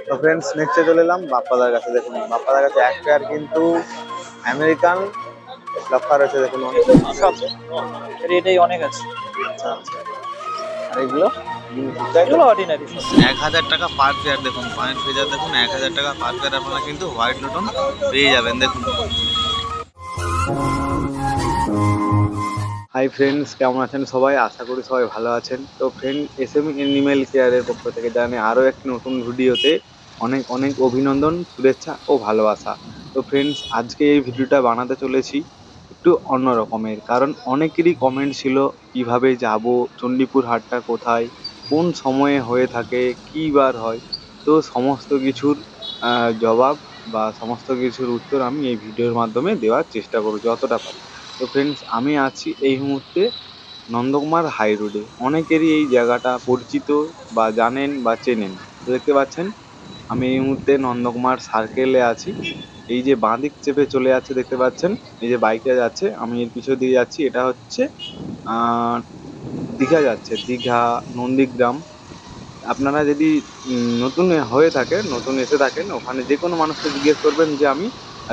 তো ফ্রেন্ডস নেক্সটে চলে এলাম বাপ্পাদার কাছে। দেখুন বাপ্পাদার কাছে এক পেয়ার কিন্তু আমেরিকান লক্ষা রয়েছে। দেখুন সব রেটেই অনেক আছে। আচ্ছা আচ্ছা। আর এগুলো এগুলো অর্ডিনারি 1000 টাকা পার পেয়ার। দেখুন পয়েন্ট ফেজার দেখুন 1000 টাকা পার পেয়ার আপনারা কিন্তু হোয়াইট লটন পেয়ে যাবেন। দেখুন হাই ফ্রেন্ডস, কেমন আছেন সবাই? আশা করি সবাই ভালো আছেন। তো ফ্রেন্ড SM এনিম্যাল কেয়ারের পক্ষ থেকে জানি আরও একটি নতুন ভিডিওতে অনেক অনেক অভিনন্দন, শুভেচ্ছা ও ভালোবাসা। তো ফ্রেন্ডস আজকে এই ভিডিওটা বানাতে চলেছি একটু অন্য রকমের, কারণ অনেকেরই কমেন্ট ছিল কিভাবে যাব, চণ্ডীপুর হাটটা কোথায়, কোন সময়ে হয়ে থাকে, কী বার হয়। তো সমস্ত কিছুর জবাব বা সমস্ত কিছুর উত্তর আমি এই ভিডিওর মাধ্যমে দেওয়ার চেষ্টা করব যতটা পারি। তো ফ্রেন্ডস আমি আছি এই মুহূর্তে নন্দকুমার হাই রোডে। অনেকেরই এই জায়গাটা পরিচিত বা জানেন বা চেনেন। তো দেখতে পাচ্ছেন আমি এই মুহূর্তে নন্দকুমার সার্কেলে আছি। এই যে বাঁদিক চেপে চলে যাচ্ছে দেখতে পাচ্ছেন, এই যে বাইকটা যাচ্ছে, আমি এর পিছু দিয়ে যাচ্ছি। এটা হচ্ছে দীঘা যাচ্ছে, দীঘা নন্দীগ্রাম। আপনারা যদি নতুন হয়ে থাকেন, নতুন এসে থাকেন, ওখানে যে কোনো মানুষকে জিজ্ঞেস করবেন যে আমি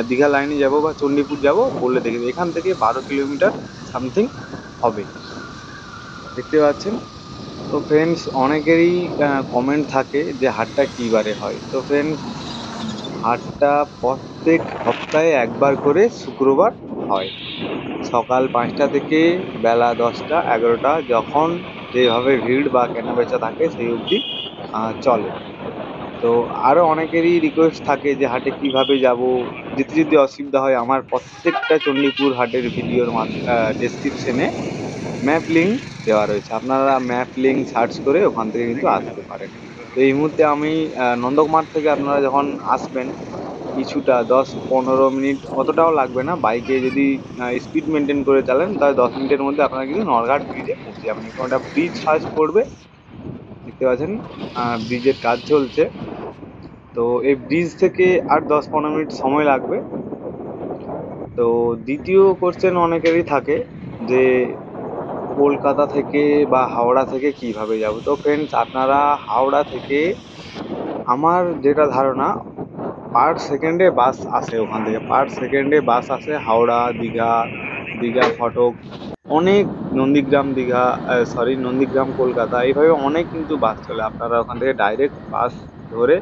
দীঘা লাইনে যাব বা চণ্ডীপুর যাব, বলে দেখবে এখান থেকে 12 কিলোমিটার সামথিং হবে। দেখতে পাচ্ছেন। তো ফ্রেন্ডস অনেকেরই কমেন্ট থাকে যে হাটটা কী বারে হয়। তো ফ্রেন্ডস হাটটা প্রত্যেক সপ্তাহে একবার করে শুক্রবার হয়, সকাল 5টা থেকে বেলা 10টা 11টা, যখন যেভাবে ভিড় বা কেনাবেচা থাকে সেই অবধি চলে। তো আরও অনেকেরই রিকোয়েস্ট থাকে যে হাটে কিভাবে যাব, যেতে যদি অসুবিধা হয় আমার প্রত্যেকটা চণ্ডীপুর হাটের ভিডিওর ডেসক্রিপশনে ম্যাপ লিঙ্ক দেওয়া রয়েছে, আপনারা ম্যাপ লিঙ্ক সার্চ করে ওখান থেকে কিন্তু আসতে পারেন। তো এই মুহূর্তে আমি নন্দকুমার থেকে আপনারা যখন আসবেন কিছুটা 10-15 মিনিট, অতটাও লাগবে না, বাইকে যদি স্পিড মেনটেন করে চালান তাহলে 10 মিনিটের মধ্যে আপনারা কিন্তু নরঘাট ব্রিজে পৌঁছে যাবেন। এখন একটা ব্রিজ ফার্স্ট পড়বে, দেখতে পাচ্ছেন ব্রিজের কাজ চলছে। তো এই ব্রিজ থেকে আর 10-15 মিনিট সময় লাগবে। তো দ্বিতীয় কোশ্চেন অনেকেরই থাকে যে কলকাতা থেকে বা হাওড়া থেকে কিভাবে যাব। তো ফ্রেন্ডস আপনারা হাওড়া থেকে, আমার যেটা ধারণা, পার সেকেন্ডে বাস আসে ওখান থেকে, পার সেকেন্ডে বাস আসে হাওড়া, দীঘা, দীঘা ফটক, অনেক নন্দীগ্রাম দীঘা, নন্দীগ্রাম কলকাতা, এইভাবে অনেক কিন্তু বাস চলে। আপনারা ওখান থেকে ডাইরেক্ট বাস ধরে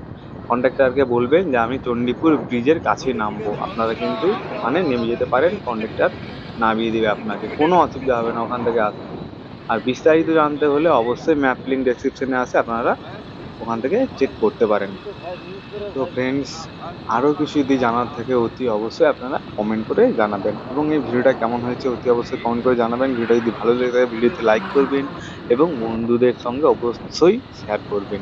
কন্ডাক্টারকে বলবেন যে আমি চণ্ডীপুর ব্রিজের কাছে নামবো, আপনারা কিন্তু ওখানে নেমে যেতে পারেন, কন্ডাক্টার নামিয়ে দেবে আপনাকে, কোনো অসুবিধা হবে না ওখান থেকে আসতে। আর বিস্তারিত জানতে হলে অবশ্যই ম্যাপ লিঙ্ক ডেসক্রিপশনে আছে, আপনারা ওখান থেকে চেক করতে পারেন। তো ফ্রেন্ডস আরও কিছু যদি জানার থাকে অতি অবশ্যই আপনারা কমেন্ট করে জানাবেন, এবং এই ভিডিওটা কেমন হয়েছে অতি অবশ্যই কমেন্ট করে জানাবেন। ভিডিওটা যদি ভালো লেগে থাকে ভিডিওতে লাইক করবেন এবং বন্ধুদের সঙ্গে অবশ্যই শেয়ার করবেন।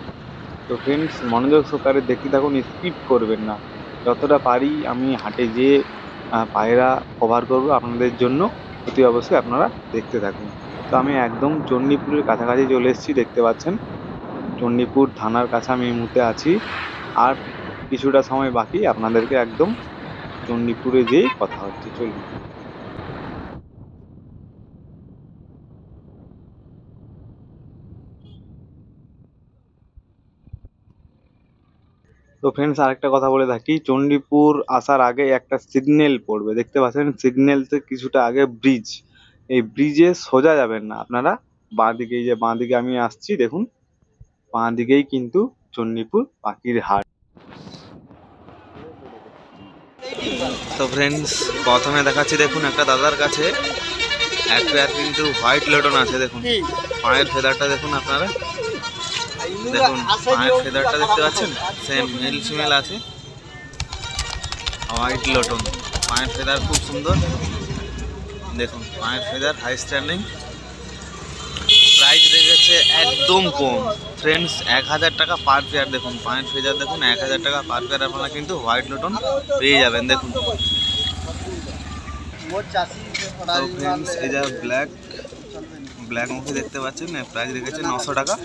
তো ফ্রেন্ডস মনোযোগ সহকারে দেখতে থাকুন, স্কিপ করবেন না। যতটা পারি আমি হাটে যেয়ে পায়রা কভার করবো আপনাদের জন্য, অতি অবশ্যই আপনারা দেখতে থাকুন। তো আমি একদম চণ্ডীপুরের কাছাকাছি চলে এসেছি, দেখতে পাচ্ছেন চণ্ডীপুর থানার কাছে আমি এই মুহূর্তে আছি। আর কিছুটা সময় বাকি, আপনাদেরকে একদম চণ্ডীপুরে যেয়েই কথা হচ্ছে, চলুন। তো ফ্রেন্ডস আরেকটা কথা বলে থাকি, চণ্ডীপুর আসার আগে একটা সিগন্যাল পড়বে, দেখতে পাচ্ছেন সিগন্যাল থেকে কিছুটা আগে ব্রিজ, এই ব্রিজে সোজা যাবেন না আপনারা, বাঁদিকে, এই যে বাঁদিকে আমি আসছি দেখুন, বাঁদিকেই কিন্তু চণ্ডীপুর পাখির হাট। তো ফ্রেন্ডস প্রথমে দেখাচ্ছি দেখুন একটা দাদার কাছে এক পেয়ার কিন্তু হোয়াইট লটন আছে। দেখুন পায়ের ফেদারটা দেখুন আপনারা, দেখুন পায়ের ফেদারটা দেখতে পাচ্ছেন, সেম মেল ফিমেল আছে, হোয়াইট লটন, পায়ের ফেদার খুব সুন্দর, দেখুন পায়ের ফেদার হাই স্ট্যান্ডিং। প্রাইস রেখেছে একদম কম ফ্রেন্ডস, 1000 টাকা পার পেয়ার। দেখুন পায়ের ফেদার দেখুন 1000 টাকা পার পেয়ার আপনারা কিন্তু হোয়াইট লটন পেয়ে যাবেন। দেখুন ফ্রেন্ডস এই যা ব্ল্যাক মুখে দেখতে পাচ্ছেন, প্রাইস রেখেছে 900 টাকা।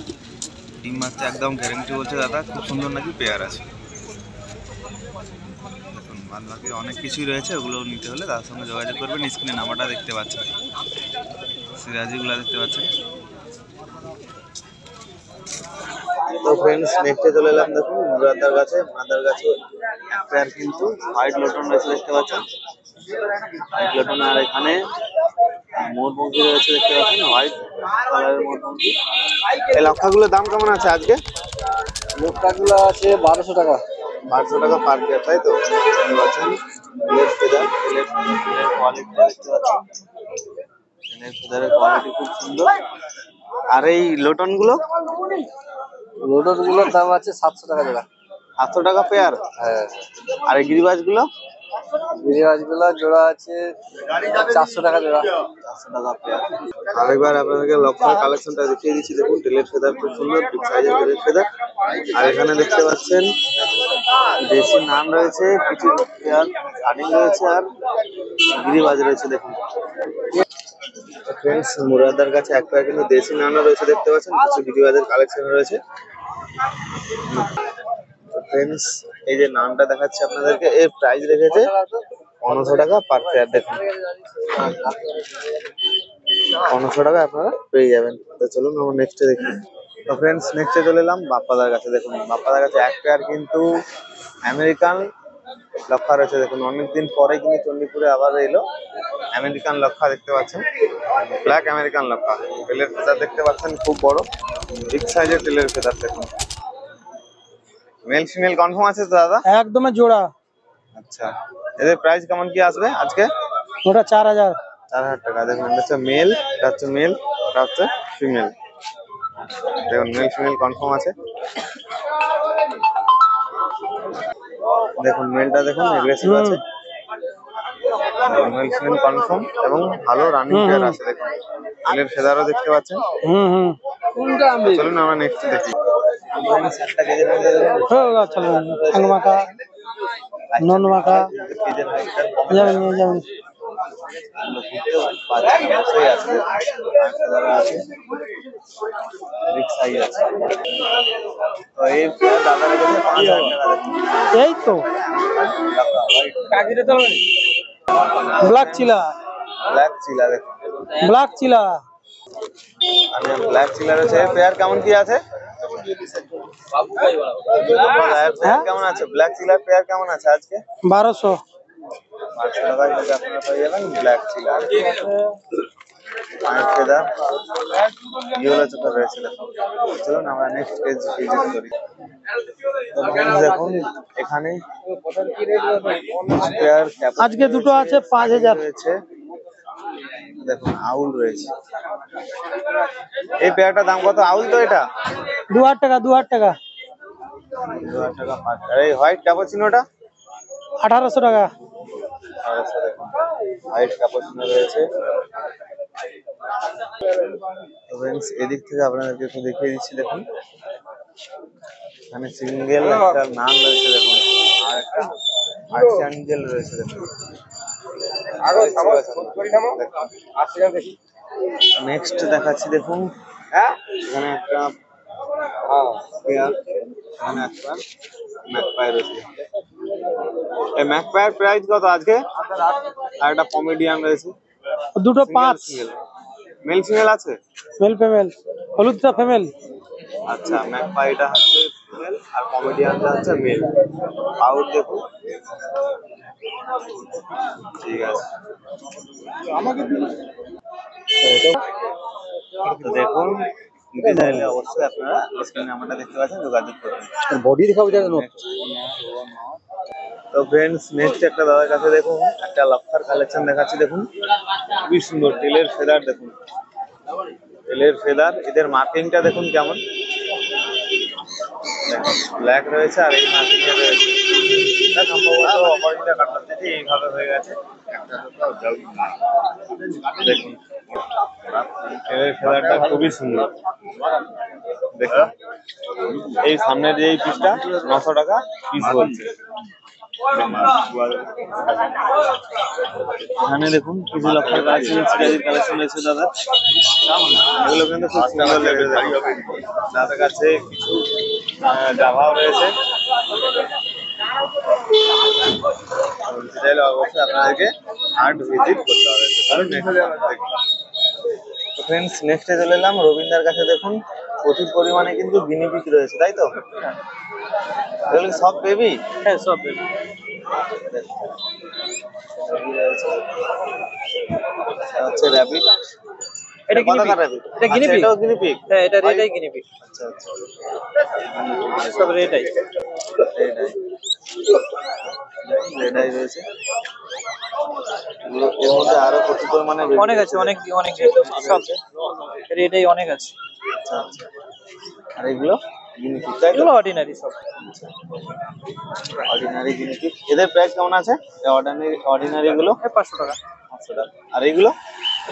ডিম মারতে একদম গ্যারেন্টি বলছে দাদা, খুব সুন্দর নাকি পেয়ার আছে। দেখুন বাদ বাকি অনেক কিছুই রয়েছে, ওগুলো নিতে হলে তার সঙ্গে যোগাযোগ করবেন, স্ক্রিনে নাম্বারটা দেখতে পাচ্ছেন, সিরাজিগুলো দেখতে পাচ্ছেন। তো ফ্রেন্ডস নেক্সটে চলে এলাম দেখুন মুরাদার কাছে। মুরাদার কাছে এক পেয়ার কিন্তু হোয়াইট লটন রয়েছে দেখতে পাচ্ছেন। হোয়াইট লটন আর এখানে মোরপঙ্খী রয়েছে দেখতে পাচ্ছেন, হোয়াইট কালারের মোরপঙ্খী। এই লক্ষাগুলোর দাম কেমন আছে আজকে? লক্ষাগুলো আছে 1200 টাকা। 1200 টাকা পার পেয়ার, তাই তো? দেখতে পাচ্ছেন তেলের ফেদার, তেলের কোয়ালিটি দেখতে পাচ্ছেন। তেলের ফেদারের কোয়ালিটি খুব সুন্দর। আর এই লটন গুলো? লটন গুলোর দাম আছে 700 টাকা জোড়া। 700 টাকা পেয়ার? হ্যাঁ। আর এই গিরিবাজ গুলো? গিরিবাজ গুলো জোড়া আছে 400 টাকা জোড়া। 400 টাকা পেয়ার। আরেকবার আপনাদেরকে লক্ষার কালেকশনটা দেখিয়ে দিচ্ছি দেখুন। তেলের ফেদার খুব সুন্দর, বিগ সাইজের তেলের ফেদার। আর এখানে দেখতে পাচ্ছেন দেশি নান রয়েছে, কিছু পেয়ার কাটিং রয়েছে, আর গিরিবাজ রয়েছে দেখুন। ফ্রেন্ডস মুরাদার কাছে এক পেয়ার কিন্তু দেশি নানও রয়েছে দেখতে পাচ্ছেন, কিছু গিরিবাজের কালেকশন রয়েছে। ফ্রেন্ডস এই যে নানটা দেখাচ্ছে আপনাদেরকে, এর প্রাইস রেখেছে 1500 টাকা পার পেয়ার। দেখুন 1500 টাকা আপনারা পেয়ে যাবেন। তো চলুন আমরা নেক্সটে দেখি। তো ফ্রেন্ডস নেক্সটে চলে এলাম বাপ্পাদার কাছে। দেখুন বাপ্পাদার কাছে এক পেয়ার কিন্তু আমেরিকান লক্ষা রয়েছে দেখুন। অনেকদিন পরে কিন্তু চণ্ডীপুরে আবার এলো আমেরিকান লক্ষা দেখতে পাচ্ছেন, ব্ল্যাক আমেরিকান লক্ষা। তেলের ফেদার দেখতে পাচ্ছেন খুব বড়, বিগ সাইজের তেলের ফেদার দেখুন। মেল ফিমেল কনফার্ম আছে তো দাদা? একদম জোড়া। আচ্ছা, এদের প্রাইস কেমন কি আসবে আজকে? ওটা 4000। 4000 টাকা। দেখুন এটা হচ্ছে মেল, এটা হচ্ছে মেল, এটা হচ্ছে ফিমেল। দেখুন মেল ফিমেল কনফার্ম আছে। দেখুন মেলটা দেখুন এগ্রেসিভ আছে, মেল ফিমেল কনফার্ম এবং ভালো রানিং পেয়ার আছে। দেখুন তেলের ফেদারও দেখতে পাচ্ছেন। চলুন আমরা নেক্সট দেখি। এই তো ব্ল্যাক চিলা। ব্ল্যাক চিলা দেখুন, ব্ল্যাক চিলা। আচ্ছা ব্ল্যাক চিলার আছে পেয়ার কেমন কি আছে? পেয়ার কেমন আছে? ব্ল্যাক চিলার পেয়ার কেমন আছে আজকে? 1200। 1200 টাকায় কিন্তু আপনারা পেয়ে যাবেন ব্ল্যাক চিলার। পায়ের ফেদার ইয়েলো চোখের রয়েছে দেখুন। চলুন আমরা নেক্সট পেজ ভিজিট করি। তো ফ্রেন্ডস দেখুন এখানে পেয়ার আজকে দুটো আছে 5000 রয়েছে দেখুন, আউল রয়েছে। এই পেয়ারটার দাম কত? আউল তো এটা 2000 টাকা। 2000 টাকা। 2000 টাকা পার। আর এই হোয়াইট ক্যাপুচিনোটা 1800 টাকা। 1800। দেখুন হোয়াইট ক্যাপুচিনো রয়েছে। তো ফ্রেন্ডস এদিক থেকে আপনাদেরকে একটু দেখিয়ে দিচ্ছি দেখুন। এখানে সিঙ্গেল একটা নান রয়েছে দেখুন, আর একটা আর্টিফিশিয়াল রয়েছে দেখুন। নেক্সট দেখাচ্ছি দেখুন, এখানে একটা পেয়ার, এখানে একটা ম্যাকপাই রয়েছে। এই ম্যাকপাইয়ের প্রাইস কত আজকে? আর একটা কমেডিয়ান রয়েছে, দুটো 5। মেল ফিমেল আছে? Male female. হলুদটা ফিমেল। আচ্ছা ম্যাকপাইটা হচ্ছে ফিমেল আর কমেডিয়ানটা হচ্ছে মেল। আউট দেখুন, ঠিক আছে। তো দেখুন নিতে চাইলে অবশ্যই আপনারা স্ক্রিনে নাম্বারটা দেখতে পাচ্ছেন, যোগাযোগ করবেন। বডি দেখাবো জানো। তো ফ্রেন্ডস নেক্সট একটা দাদার কাছে দেখুন একটা লক্ষার কালেকশন দেখাচ্ছি দেখুন, খুবই সুন্দর তেলের ফেদার দেখুন। তেলের ফেদার, এদের মার্কিংটা দেখুন কেমন, ব্ল্যাক রয়েছে আর এই মার্কিং এ রয়েছে। এটা সম্ভবত অপরিচিত কাটার থেকে এইভাবে হয়ে গেছে। দেখুন তেলের ফেদারটা খুবই সুন্দর দেখুন। এই সামনের যে এই পিসটা 900 টাকা পিস বলছে। এখানে দেখুন কিছু লক্ষার কালেকশন, সিরাজির কালেকশন রয়েছে দাদা। এগুলো কিন্তু খুব সুন্দর লেগেছে দাদার কাছে। কিছু জাভাও রয়েছে, চাইলে অবশ্যই আপনাদেরকে হাট ভিজিট করতে হবে। তো ফ্রেন্ডস নেক্সটে চলে এলাম রবীন্দ্রার কাছে। দেখুন প্রচুর পরিমাণে কিন্তু গিনিপিগ রয়েছে, তাই তো? এগুলো কি সব বেবি? হ্যাঁ সব বেবি। রয়েছে। এটা হচ্ছে র্যাবিট। এটা কত guinea pig। র্যাবিট? এটা guinea pig। এটাও গিনিপিগ। হ্যাঁ এটা রেডাই গিনিপি। আচ্ছা আচ্ছা, সব রেডাই। এটাই এটাই রয়েছে। এর মধ্যে আরো প্রচুর পরিমাণে baby অনেক আছে, রয়েছে। অনেক অনেক সব রেডাই অনেক আছে। আচ্ছা আচ্ছা। আর এগুলো গিনিপিগ, তাই তো? এগুলো অর্ডিনারি সব। Ordinary guinea pig. এদের প্রাইস কেমন আছে? অর্ডিনারি গুলো 500 টাকা। 500 টাকা। আর এইগুলো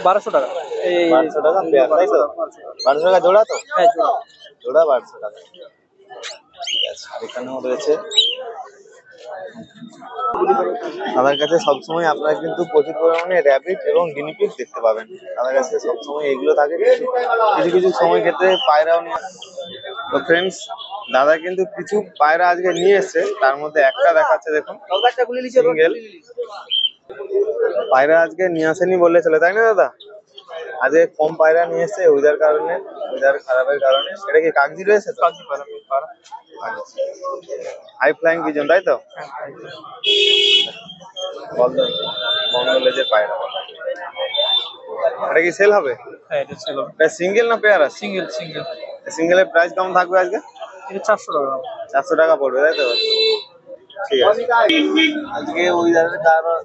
1200 টাকা। এই 1200 টাকা পেয়ার, তাই তো? 1200 টাকা জোড়া তো? হ্যাঁ জোড়া। জোড়া 1200 টাকা। ঠিক আছে। আর এখানেও রয়েছে। তাদের কাছে সবসময় আপনারা কিন্তু প্রচুর পরিমাণে র্যাবিট এবং গিনিপিগ দেখতে পাবেন। তাদের কাছে সবসময় এগুলো থাকে। কিছু কিছু সময় ক্ষেত্রে পায়রাও নিয়ে আসে। তো ফ্রেন্ডস, দাদা কিন্তু কিছু পায়রা আজকে নিয়ে এসেছে, তার মধ্যে একটা দেখাচ্ছে, দেখুন সিঙ্গেল পায়রা আজকে নিয়ে আসেনি বললে চলে, তাই না দাদা? আজকে কম পায়রা নিয়ে এসেছে ওয়েদার কারণে, ওয়েদার খারাপের কারণে। এটা কি কাগজি রয়েছে তো? হাই ফ্লাইং পিজন, তাই তো? বন্ধ লেজের পায়রা। এটা কি সেল হবে? হ্যাঁ এটা ছিল। এটা সিঙ্গেল না পেয়ার আছে? Single single. সিঙ্গেলের প্রাইস কেমন থাকবে আজকে? এটা 400 টাকা। 400 টাকা পড়বে, তাই তো? ঠিক আছে। আজকে ওয়েদারের কারণ,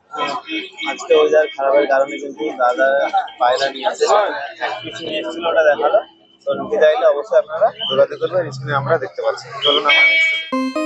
আজকে ওয়েদার খারাপের কারণে কিন্তু দাদা পায়রা নিয়ে আসে, কিছু নিয়ে এসেছিল, ওটা দেখালো। তো নিতে চাইলে অবশ্যই আপনারা যোগাযোগ করবেন, স্ক্রিনে আমরা দেখতে পাচ্ছি। চলুন আমরা next